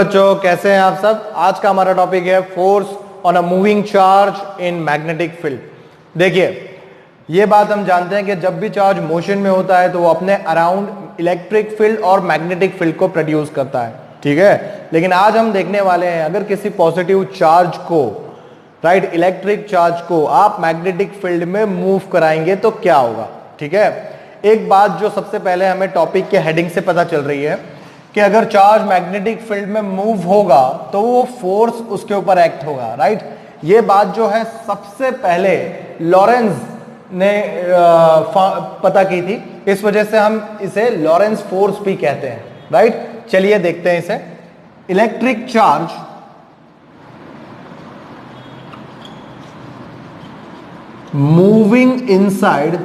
बच्चों, कैसे हैं आप सब। आज का हमारा टॉपिक है force on a moving charge in magnetic field. देखिए, ये बात हम जानते हैं कि जब भी चार्ज मोशन में होता है तो वो अपने अराउंड इलेक्ट्रिक फील्ड और मैग्नेटिक फील्ड को प्रोड्यूस करता है, ठीक है। लेकिन आज हम देखने वाले हैं, अगर किसी पॉजिटिव चार्ज को, राइट, इलेक्ट्रिक चार्ज को आप मैग्नेटिक फील्ड में मूव कराएंगे तो क्या होगा, ठीक है। एक बात जो सबसे पहले हमें टॉपिक के हेडिंग से पता चल रही है कि अगर चार्ज मैग्नेटिक फील्ड में मूव होगा तो वो फोर्स उसके ऊपर एक्ट होगा, राइट। ये बात जो है सबसे पहले लॉरेंज ने पता की थी, इस वजह से हम इसे लॉरेंज फोर्स भी कहते हैं, राइट। चलिए देखते हैं इसे। Electric charge moving inside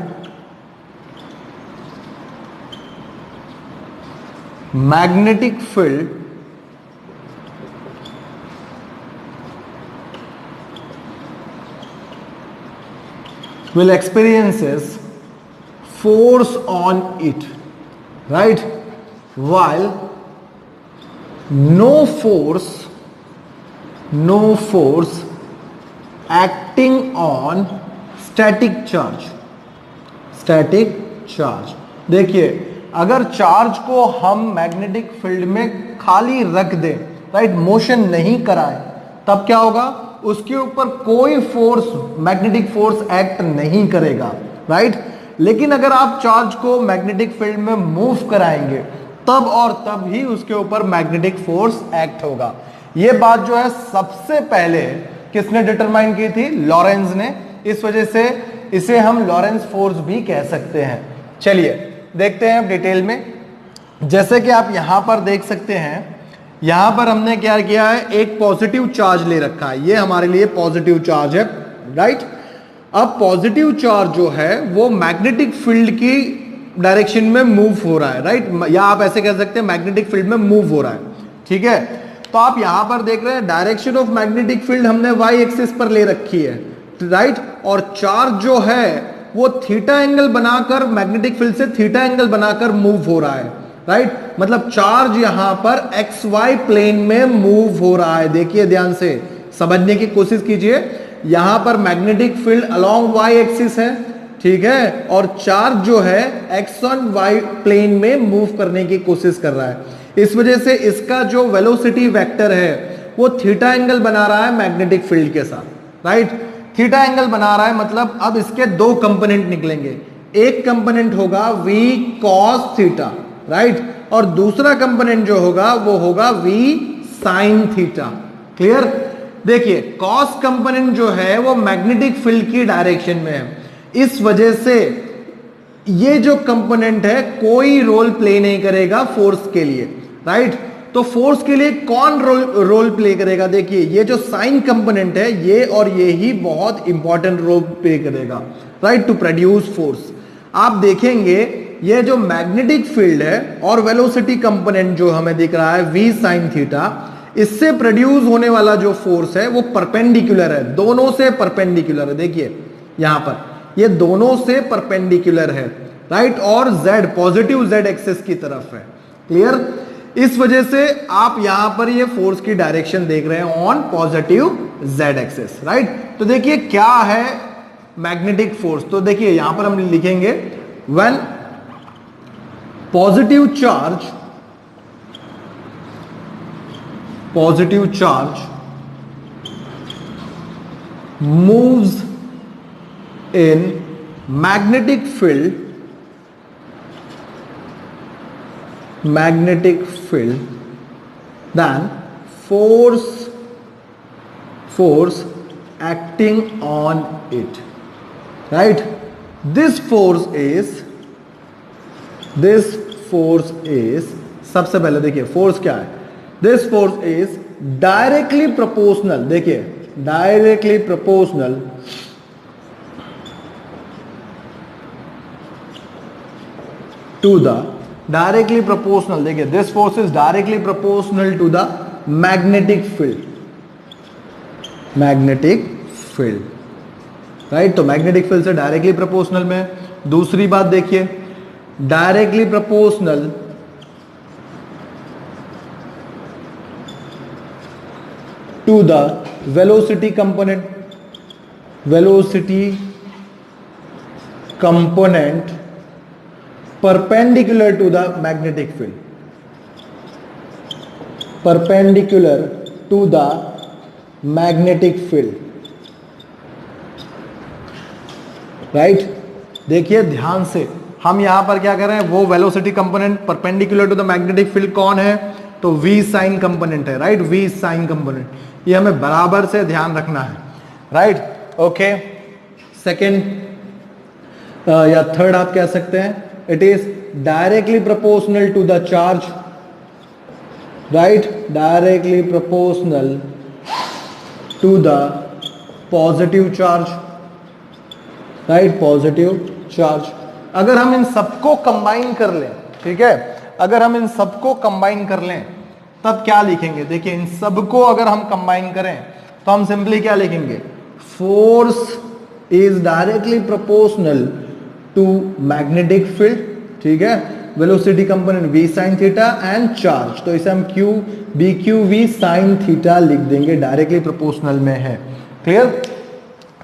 magnetic field will experiences force on it, right, while no force acting on static charge। देखिए, अगर चार्ज को हम मैग्नेटिक फील्ड में खाली रख दें, राइट, मोशन नहीं कराएं, तब क्या होगा, उसके ऊपर कोई फोर्स, मैग्नेटिक फोर्स एक्ट नहीं करेगा, राइट। लेकिन अगर आप चार्ज को मैग्नेटिक फील्ड में मूव कराएंगे तब और तब ही उसके ऊपर मैग्नेटिक फोर्स एक्ट होगा। यह बात जो है सबसे पहले किसने डिटरमाइन की थी, लॉरेंज ने। इस वजह से इसे हम लॉरेंज फोर्स भी कह सकते हैं। चलिए देखते हैं अब डिटेल में। जैसे कि आप यहां पर देख सकते हैं, यहां पर हमने क्या किया है, एक पॉजिटिव चार्ज ले रखा है। ये हमारे लिए पॉजिटिव चार्ज है, राइट। अब पॉजिटिव चार्ज जो है वो मैग्नेटिक फील्ड की डायरेक्शन में मूव हो रहा है, राइट, या आप ऐसे कह सकते हैं मैग्नेटिक फील्ड में मूव हो रहा है, ठीक है। तो आप यहां पर देख रहे हैं डायरेक्शन ऑफ मैग्नेटिक फील्ड हमने वाई एक्सिस पर ले रखी है, राइट। और चार्ज जो है वो थीटा एंगल बनाकर, मैग्नेटिक फील्ड से थीटा एंगल बनाकर मूव हो रहा है, राइट। मतलब चार्ज यहां पर एक्स वाई प्लेन में मूव हो रहा है। देखिए ध्यान से समझने की कोशिश कीजिए। यहां पर magnetic field along Y axis है, ठीक है, और चार्ज जो है एक्स ऑन वाई प्लेन में मूव करने की कोशिश कर रहा है। इस वजह से इसका जो वेलोसिटी वेक्टर है वो थीटा एंगल बना रहा है मैग्नेटिक फील्ड के साथ, राइट। थीटा एंगल बना रहा है, मतलब अब इसके दो कंपोनेंट निकलेंगे। एक कंपोनेंट होगा v cos थीटा, राइट, और दूसरा कंपोनेंट जो होगा वो होगा v sin थीटा। क्लियर। देखिए, cos कंपोनेंट जो है वो मैग्नेटिक फील्ड की डायरेक्शन में है। इस वजह से ये जो कंपोनेंट है कोई रोल प्ले नहीं करेगा फोर्स के लिए, राइट। तो फोर्स के लिए कौन रोल प्ले करेगा, देखिए ये जो साइन कंपोनेंट है ये और ये ही बहुत इंपॉर्टेंट रोल प्ले करेगा, राइट, टू प्रोड्यूस फोर्स। आप देखेंगे ये जो मैग्नेटिक फील्ड है और वेलोसिटी कंपोनेंट जो हमें दिख रहा है v sin थीटा, इससे प्रोड्यूस होने वाला जो फोर्स है वो परपेंडिकुलर है, दोनों से परपेंडिकुलर है। देखिए यहां पर ये दोनों से परपेंडिकुलर है, राइट, और z पॉजिटिव z एक्सिस की तरफ है। क्लियर। इस वजह से आप यहां पर ये फोर्स की डायरेक्शन देख रहे हैं on positive z axis, right. तो देखिए क्या है मैग्नेटिक फोर्स, तो देखिए यहां पर हम लिखेंगे when positive charge moves in magnetic field, then force acting on it, right, this force is सबसे पहले देखिए फोर्स क्या है, this force is directly proportional, देखिए directly proportional to the, directly proportional, देखिए this force is directly proportional to the magnetic field, right. तो magnetic field से directly proportional में। दूसरी बात देखिए, directly proportional to the velocity component perpendicular to the magnetic field, perpendicular to the magnetic field, right. देखिए ध्यान से, हम यहां पर क्या कर रहे हैं, वो velocity component perpendicular to the magnetic field कौन है, तो वी साइन कंपोनेंट है, राइट, वी साइन कंपोनेंट, ये हमें बराबर से ध्यान रखना है, राइट, ओके। सेकेंड या थर्ड आप कह सकते हैं, it is directly proportional to the charge, right, directly proportional to the positive charge, right, positive charge. अगर हम इन सबको कंबाइन कर लें, ठीक है, अगर हम इन सबको कंबाइन कर लें तब क्या लिखेंगे, देखिए इन सबको अगर हम कंबाइन करें तो हम सिंपली क्या लिखेंगे, force is directly proportional to magnetic field, ठीक है, velocity component v sin theta and charge, तो इसे हम q bq v sin theta लिख देंगे, डायरेक्टली प्रोपोर्शनल में है, क्लियर।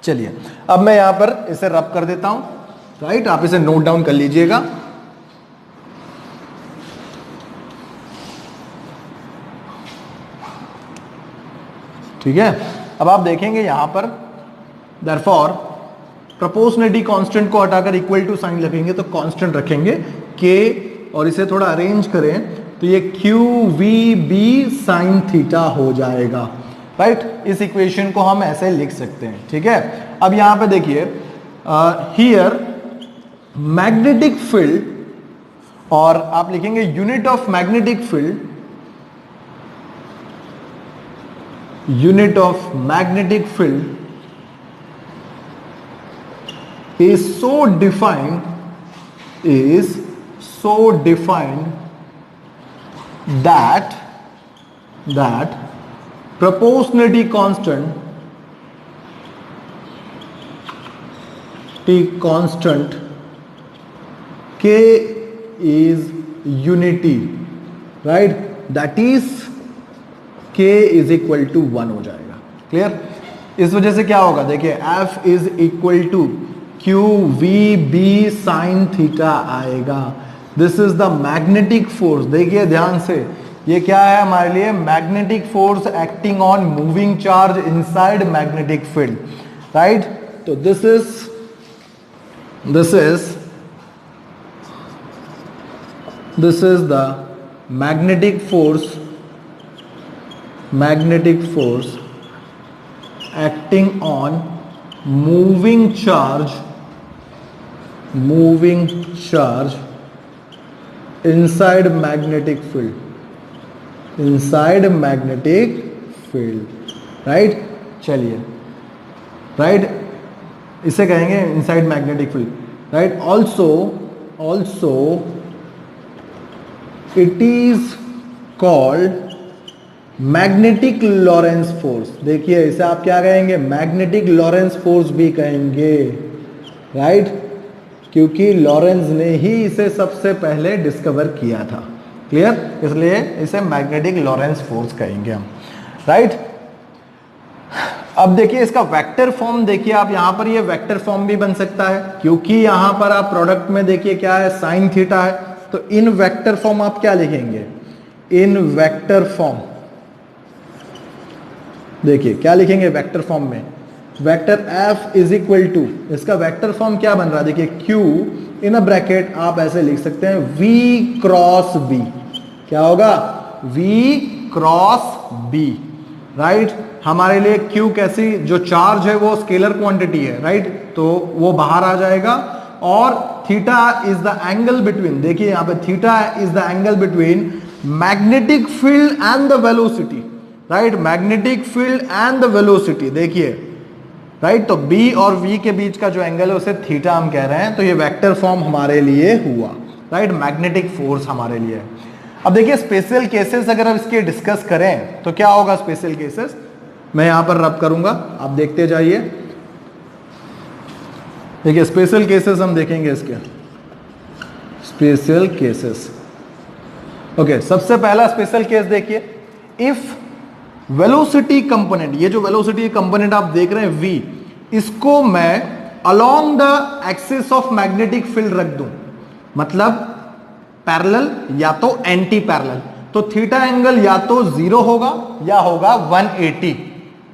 चलिए अब मैं यहां पर इसे रब कर देता हूं, राइट, आप इसे नोट डाउन कर लीजिएगा। ठीक है, अब आप देखेंगे यहां पर देयरफॉर प्रोपोर्शनलिटी कांस्टेंट को हटाकर इक्वल टू साइन लिखेंगे तो कांस्टेंट रखेंगे k, और इसे थोड़ा अरेंज करें तो ये q v b sin theta हो जाएगा, राइट, इस इक्वेशन को हम ऐसे लिख सकते हैं, ठीक है। अब यहां पे देखिए हियर मैग्नेटिक फील्ड, और आप लिखेंगे unit of magnetic field, unit of magnetic field is so defined that proportionality constant k is unity, right, that is k is equal to 1 हो जाएगा, क्लियर। इस वजह से क्या होगा, देखिए f is equal to q v b sin theta आएगा, this is the magnetic force. देखिए ध्यान से, ये क्या है हमारे लिए, magnetic force acting on moving charge inside magnetic field, right. तो this is the magnetic force acting on moving charge inside magnetic field, right। चलिए, right, इसे कहेंगे inside magnetic field, right। also it is called magnetic Lorentz force. देखिए इसे आप क्या कहेंगे, magnetic Lorentz force भी कहेंगे, राइट, क्योंकि लॉरेंस ने ही इसे सबसे पहले डिस्कवर किया था, क्लियर, इसलिए इसे मैग्नेटिक लॉरेंस फोर्स कहेंगे हम, राइट। अब देखिए इसका वेक्टर फॉर्म, देखिए आप यहां पर ये वेक्टर फॉर्म भी बन सकता है, क्योंकि यहां पर आप प्रोडक्ट में देखिए क्या है, साइन थीटा है, तो इन वेक्टर फॉर्म आप क्या लिखेंगे, इन वेक्टर फॉर्म, देखिए क्या लिखेंगे वेक्टर फॉर्म में, vector f is equal to, इसका वेक्टर फॉर्म क्या बन रहा है, देखिए q इन अ ब्रैकेट आप ऐसे लिख सकते हैं v क्रॉस b, क्या होगा, v क्रॉस b, राइट। हमारे लिए q कैसी, जो चार्ज है वो स्केलर क्वांटिटी है, राइट, तो वो बाहर आ जाएगा, और theta is the angle between, देखिए यहां पे theta is the angle between magnetic field and the velocity, right, magnetic field and the velocity, देखिए, राइट, तो b और v के बीच का जो एंगल है उसे थीटा हम कह रहे हैं, तो ये वेक्टर फॉर्म हमारे लिए हुआ, राइट, मैग्नेटिक फोर्स हमारे लिए। अब देखिए स्पेशल केसेस अगर हम इसके डिस्कस करें तो क्या होगा, स्पेशल केसेस मैं यहां पर रब करूंगा, आप देखते जाइए। देखिए स्पेशल केसेस हम देखेंगे इसके, स्पेशल केसेस, ओके। सबसे पहला स्पेशल केस देखिए, इफ वेलोसिटी कंपोनेंट, ये जो वेलोसिटी कंपोनेंट आप देख रहे हैं v, इसको मैं along the axis of magnetic field रख दूं, मतलब पैरेलल या तो एंटी पैरेलल, तो थीटा एंगल या तो 0 होगा या होगा 180,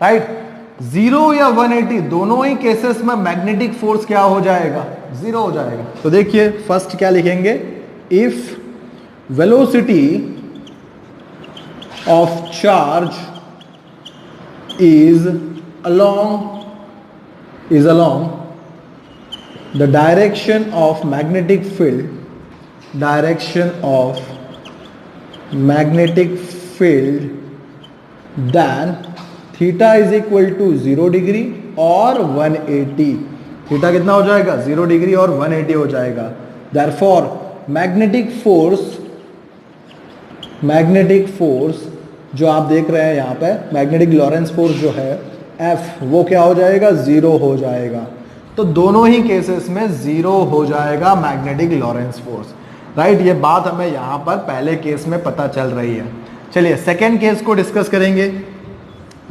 राइट। 0 या 180 दोनों ही केसेस में मैग्नेटिक फोर्स क्या हो जाएगा, 0 हो जाएगा। तो देखिए फर्स्ट क्या लिखेंगे, if velocity of charge is along the direction of magnetic field, then theta is equal to 0 degree और 180। थीटा कितना हो जाएगा, 0 डिग्री और 180 हो जाएगा। Therefore मैग्नेटिक फोर्स जो आप देख रहे हैं यहाँ पे, मैग्नेटिक लॉरेंस फोर्स जो है F, वो क्या हो जाएगा, 0 हो जाएगा। तो दोनों ही केसेस में 0 हो जाएगा मैग्नेटिक लॉरेंस फोर्स, राइट। ये बात हमें यहाँ पर पहले केस में पता चल रही है। चलिए सेकेंड केस को डिस्कस करेंगे।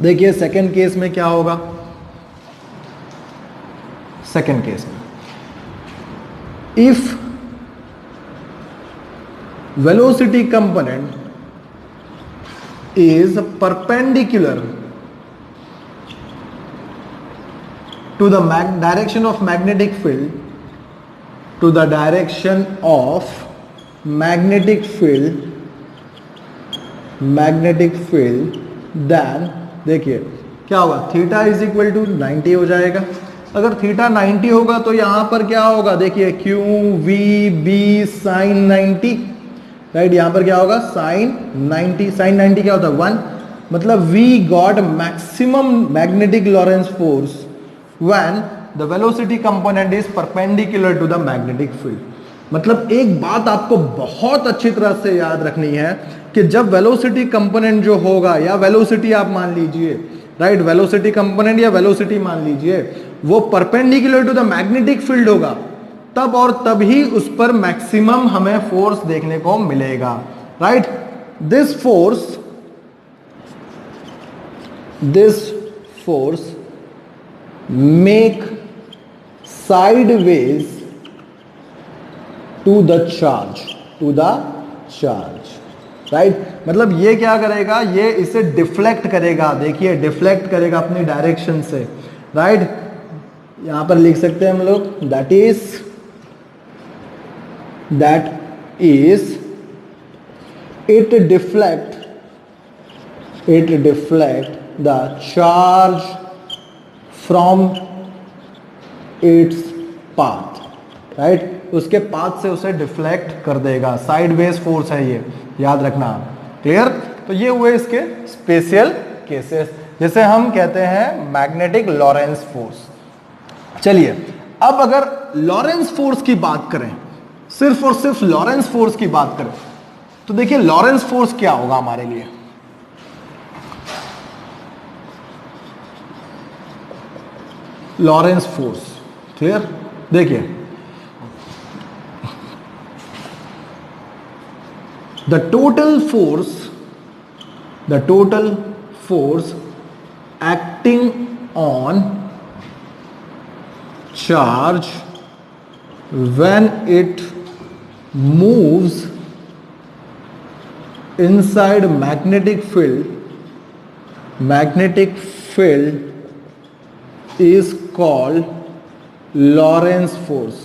देखिए सेकेंड केस में क्या होगा, सेकेंड केस में if velocity component is perpendicular to the direction of magnetic field, then देखिए क्या होगा, थीटा इज इक्वल टू 90 हो जाएगा। अगर थीटा 90 होगा तो यहां पर क्या होगा, देखिए Q V B sine 90, right. यहां पर क्या होगा, साइन 90, साइन 90 क्या होता है 1, मतलब we got maximum magnetic Lorentz force when the velocity component is perpendicular to the magnetic field. मतलब एक बात आपको बहुत अच्छी तरह से याद रखनी है कि जब वेलोसिटी कंपोनेंट जो होगा, या वेलोसिटी आप मान लीजिए, राइट, वेलोसिटी कंपोनेंट या वेलोसिटी मान लीजिए, वो perpendicular to the magnetic field होगा, तब और तभी उस पर मैक्सिमम हमें फोर्स देखने को मिलेगा, right. This force make sideways to the charge, right. मतलब ये क्या करेगा, ये इसे डिफ्लेक्ट करेगा, देखिए डिफ्लेक्ट करेगा अपनी डायरेक्शन से, राइट। यहां पर लिख सकते हैं हम लोग, that is it deflect the charge from its path, right. उसके पाथ से उसे डिफ्लेक्ट कर देगा, साइडवेज फोर्स है ये, याद रखना, क्लियर। तो ये हुए इसके स्पेशल केसेस, जिसे हम कहते हैं मैग्नेटिक लॉरेंस फोर्स। चलिए अब अगर लॉरेंस फोर्स की बात करें, सिर्फ और सिर्फ लॉरेंस फोर्स की बात करें, तो देखिए लॉरेंस फोर्स क्या होगा हमारे लिए। Lawrence force, clear. देखिए the total force acting on charge when it moves inside magnetic field is called Lorentz force,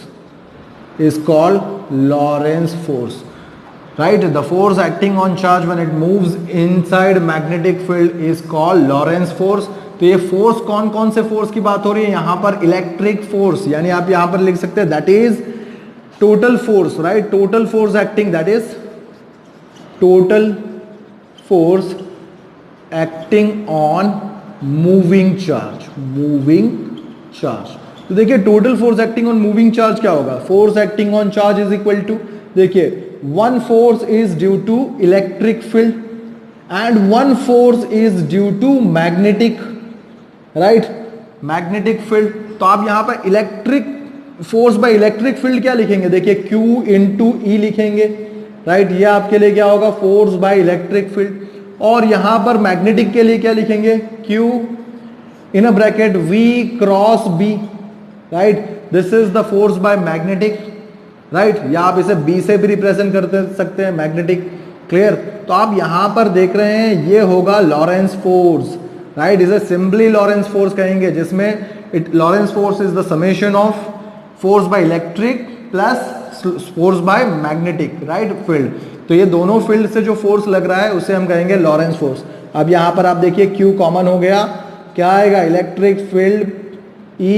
right? The force acting on charge when it moves inside magnetic field is called Lorentz force। तो ये force कौन कौन से force की बात हो रही है, यहां पर इलेक्ट्रिक फोर्स, यानी आप यहां पर लिख सकते हैं that is total force, right. Total force acting, that is total force acting on moving charge. तो देखिए total force acting on moving charge क्या होगा, force acting on charge is equal to, देखिए one force is due to electric field and one force is due to magnetic, right, magnetic field। तो आप यहां पर electric force by electric field क्या लिखेंगे, देखिए Q इंटू ई लिखेंगे, right. ये आपके लिए क्या होगा, फोर्स बाय इलेक्ट्रिक फील्ड। और यहां पर मैग्नेटिक के लिए क्या लिखेंगे, Q in a bracket V cross B, right, this is the force by magnetic, right, या आप इसे B से भी रिप्रेजेंट कर सकते हैं, मैग्नेटिक, क्लियर। तो आप यहां पर देख रहे हैं ये होगा लॉरेंस फोर्स, राइट, इसे सिंपली लॉरेंस फोर्स कहेंगे, जिसमें Lawrence force is the summation of force by electric plus force by magnetic, right, field. तो ये दोनों फील्ड से जो फोर्स लग रहा है उसे हम कहेंगे लॉरेंस फोर्स। अब यहां पर आप देखिए Q कॉमन हो गया, क्या आएगा, electric field E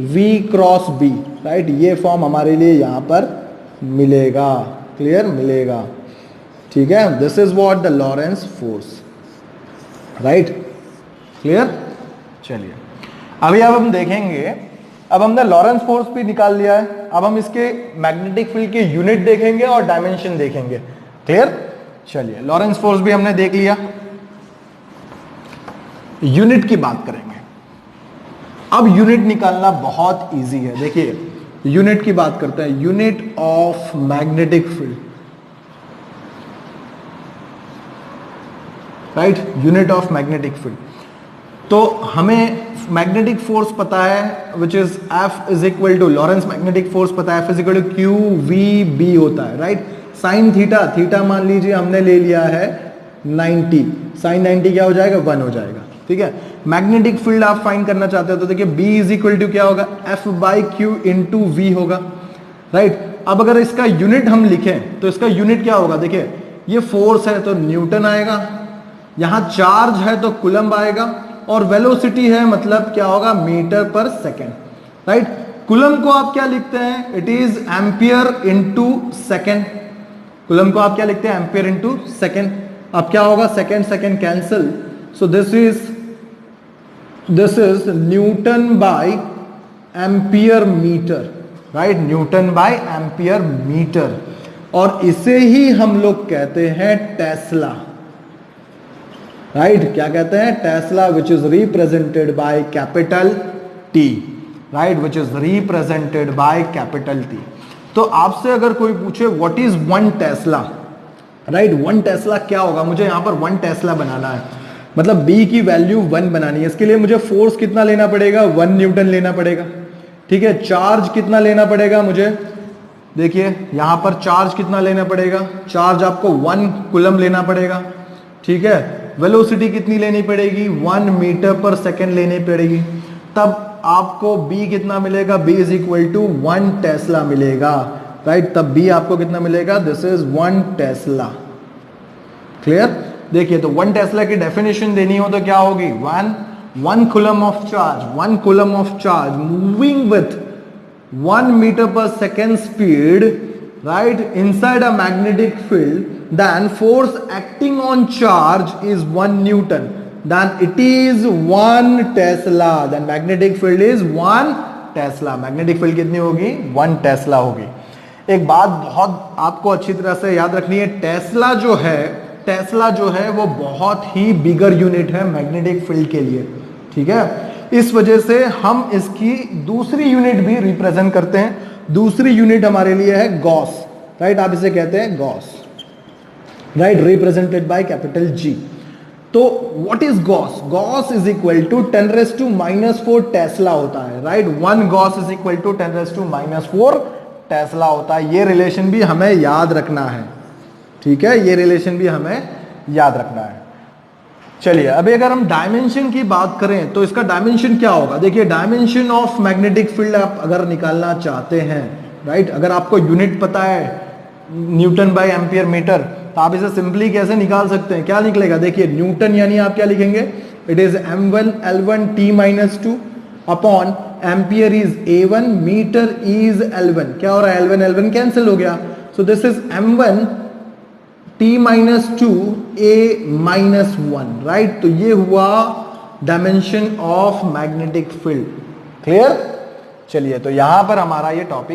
V cross B, right, ये फॉर्म हमारे लिए यहां पर मिलेगा, क्लियर, मिलेगा, ठीक है। This is what the Lawrence force, right, clear. चलिए अभी अब हम देखेंगे, अब हमने लॉरेंस फोर्स भी निकाल लिया है, अब हम इसके मैग्नेटिक फील्ड के यूनिट देखेंगे और डायमेंशन देखेंगे, क्लियर। चलिए लॉरेंस फोर्स भी हमने देख लिया, यूनिट की बात करेंगे। अब यूनिट निकालना बहुत इजी है, देखिए यूनिट की बात करते हैं, unit of magnetic field, right, unit of magnetic field. तो हमें मैग्नेटिक फोर्स पता है which is F is equal to, Lorentz magnetic force पता है F is equal to Q V B होता है, राइट। साइन थीटा, थीटा मान लीजिए हमने ले लिया है 90, साइन 90 क्या हो जाएगा, 1 हो जाएगा, ठीक है। मैग्नेटिक फील्ड आप फाइंड करना चाहते हो तो देखिए B इज इक्वल टू क्या होगा, F by Q into V होगा, राइट। अब अगर इसका यूनिट हम लिखें तो इसका यूनिट क्या होगा, देखिए ये फोर्स है तो न्यूटन आएगा, यहां चार्ज है तो कूलम्ब आएगा, और वेलोसिटी है मतलब क्या होगा, metre per second, right. Coulomb को आप क्या लिखते हैं, it is ampere into second, coulomb को आप क्या लिखते हैं, एम्पियर इनटू सेकेंड। अब क्या होगा, second second cancel, so this is newton by ampere metre, right, newton by ampere metre, और इसे ही हम लोग कहते हैं टेस्ला, राइट, क्या कहते हैं, Tesla, which is represented by capital T, right, which is represented by capital T। तो आपसे अगर कोई पूछे what is 1 Tesla, right, 1 Tesla क्या होगा, मुझे यहां पर 1 टेस्ला बनाना है, मतलब B की वैल्यू 1 बनानी है, इसके लिए मुझे फोर्स कितना लेना पड़ेगा, 1 न्यूटन लेना पड़ेगा, ठीक है। चार्ज कितना लेना पड़ेगा मुझे, देखिए यहां पर चार्ज कितना लेना पड़ेगा, चार्ज आपको 1 कूलम्ब लेना पड़ेगा, ठीक है। वेलोसिटी कितनी लेनी पड़ेगी, 1 मीटर पर सेकेंड लेनी पड़ेगी, तब आपको B कितना मिलेगा, B is equal to 1 tesla मिलेगा, राइट, तब B आपको कितना मिलेगा, दिस इज 1 टेस्ला, क्लियर। देखिए तो 1 टेस्ला की डेफिनेशन देनी हो तो क्या होगी, 1 coulomb of charge, 1 coulomb of charge moving with 1 metre per second speed, right, inside a magnetic field, then force acting on charge is 1 Newton, then it is 1 Tesla, then magnetic field is 1 Tesla, magnetic field कितनी होगी, 1 Tesla होगी। एक बात बहुत आपको अच्छी तरह से याद रखनी है, टेस्ला जो है वो बहुत ही बिगर यूनिट है मैग्नेटिक फील्ड के लिए, ठीक है। इस वजह से हम इसकी दूसरी यूनिट भी रिप्रेजेंट करते हैं, दूसरी यूनिट हमारे लिए है गॉस, राइट, आप इसे कहते हैं gauss, right, represented by capital G। तो what is gauss, gauss is equal to 10⁻⁻⁴ tesla होता है, right, 1 gauss is equal to 10⁻⁻⁴ tesla होता है। ये रिलेशन भी हमें याद रखना है, ठीक है, ये रिलेशन भी हमें याद रखना है। चलिए अभी अगर हम डायमेंशन की बात करें तो इसका डायमेंशन क्या होगा, देखिए डायमेंशन ऑफ मैग्नेटिक फील्ड आप अगर निकालना चाहते हैं, राइट, अगर आपको यूनिट पता है न्यूटन बाय एम्पियर मीटर, तो आप इसे सिंपली कैसे निकाल सकते हैं, क्या निकलेगा, देखिए न्यूटन यानी आप क्या लिखेंगे, it is m1 L1 T-2 upon ampere is A1, metre is L1, क्या हो रहा है, L1 L1 कैंसिल हो गया, सो this is m1 T-2 A-1, right. तो ये हुआ dimension of magnetic field, clear. चलिए तो यहां पर हमारा ये टॉपिक